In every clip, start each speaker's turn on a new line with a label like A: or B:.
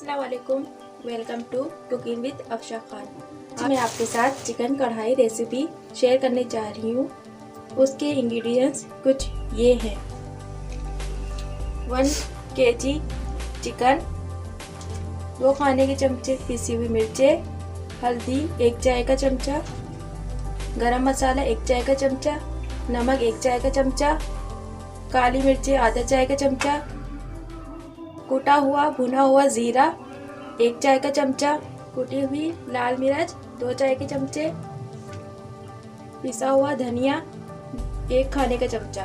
A: अस्सलाम वालेकुम, welcome to cooking with Afsha Khan. आज मैं आपके साथ चिकन कढ़ाई रेसिपी शेयर करने जा रही हूँ। उसके इंग्रेडिएंट्स कुछ ये हैं। 1 kg चिकन, 2 खाने के चमचे पिसी हुई मिर्चें, हल्दी 1 चाय का चमचा, गरम मसाला 1 चाय का चमचा, नमक 1 चाय का चमचा, काली मिर्चें आधा चाय का चमचा, कुटा हुआ भुना हुआ जीरा 1 चाय का चमचा, कुटी हुई लाल मिर्च 2 चाय के चमचे, पिसा हुआ धनिया 1 खाने का चमचा,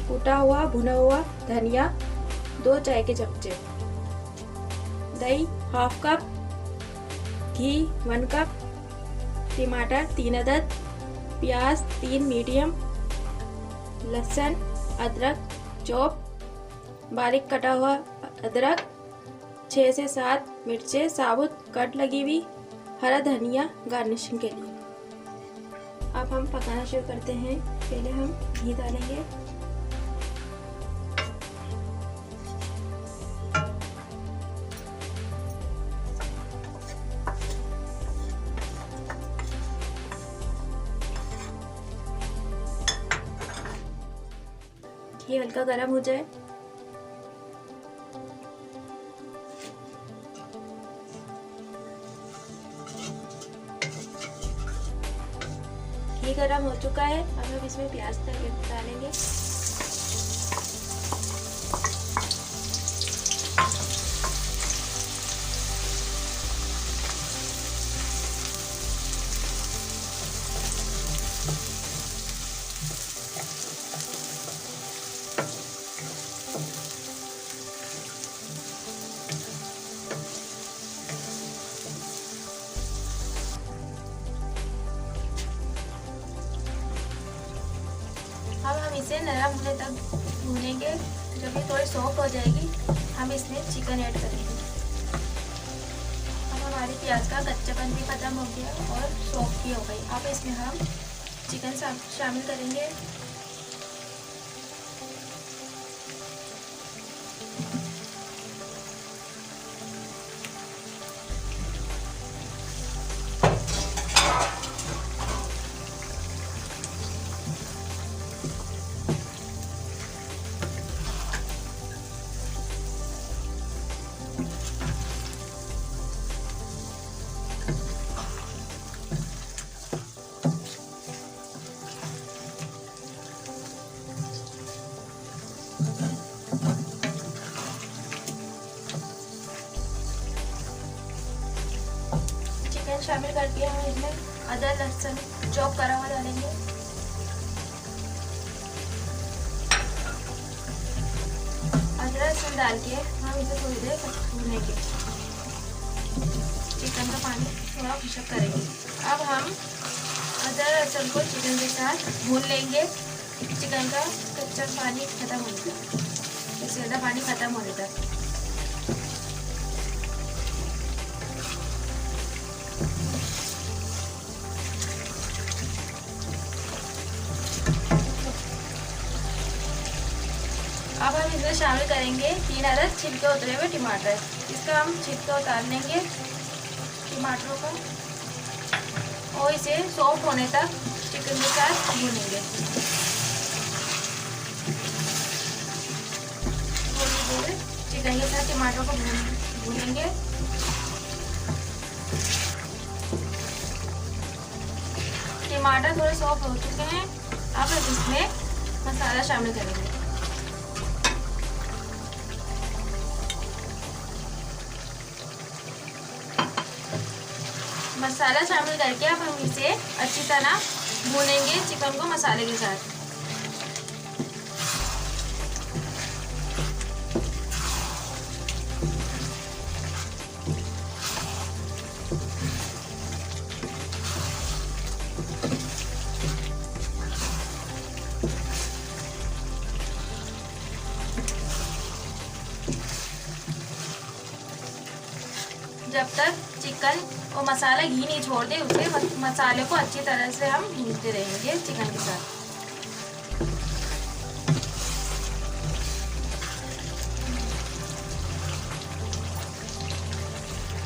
A: कुटा हुआ भुना हुआ धनिया 2 चाय के चमचे, दही 1/2 कप, घी 1 कप, टमाटर 3 अदद, प्याज 3 मीडियम, लहसुन अदरक चॉप, बारीक कटा हुआ अदरक, 6 से 7 मिर्चें साबुत कट लगी हुई, हरा धनिया गार्निशिंग के लिए। अब हम पकाना शुरू करते हैं। पहले हम घी डालेंगे। घी हल्का गर्म हो जाए घी गरम हो चुका है। अब हम इसमें प्याज डालेंगे। अब हम इसे नरम होने तक भूनेंगे। जब ये थोड़ी सॉफ्ट हो जाएगी हम इसमें चिकन ऐड करेंगे। अब हमारी प्याज का कच्चापन भी ख़त्म हो गया और सॉफ्ट भी हो गई। अब इसमें हम चिकन शामिल करेंगे। चिकन शामिल करके हम इसमें अदरक लहसुन चॉप करा हुआ डालेंगे। अदरक लहसुन डाल के हम इसे थोड़ी देर भूनेंगे। चिकन का पानी थोड़ा खुशक करेंगे। अब हम अदरक लहसुन को चिकन के साथ भून लेंगे। चिकन का कच्चा पानी खत्म होने तक, इससे ज़्यादा पानी खत्म होने तक। अब हम इसमें शामिल करेंगे 3 अदद छिलके उतरे हुए टमाटर। इसका हम छिलका उतार लेंगे टमाटरों का और इसे सॉफ्ट होने तक चिकन के साथ भूनेंगे। थोड़ी देर चिकन के साथ टमाटर को भूनेंगे। टमाटर थोड़े सॉफ्ट हो चुके हैं। अब हम इसमें मसाला शामिल करेंगे। मसाला शामिल करके अब हम इसे अच्छी तरह भूनेंगे चिकन को मसाले के साथ। जब तक चिकन और मसाला घी नहीं छोड़ दे उसे मसाले को अच्छी तरह से हम भूनते रहेंगे चिकन के साथ।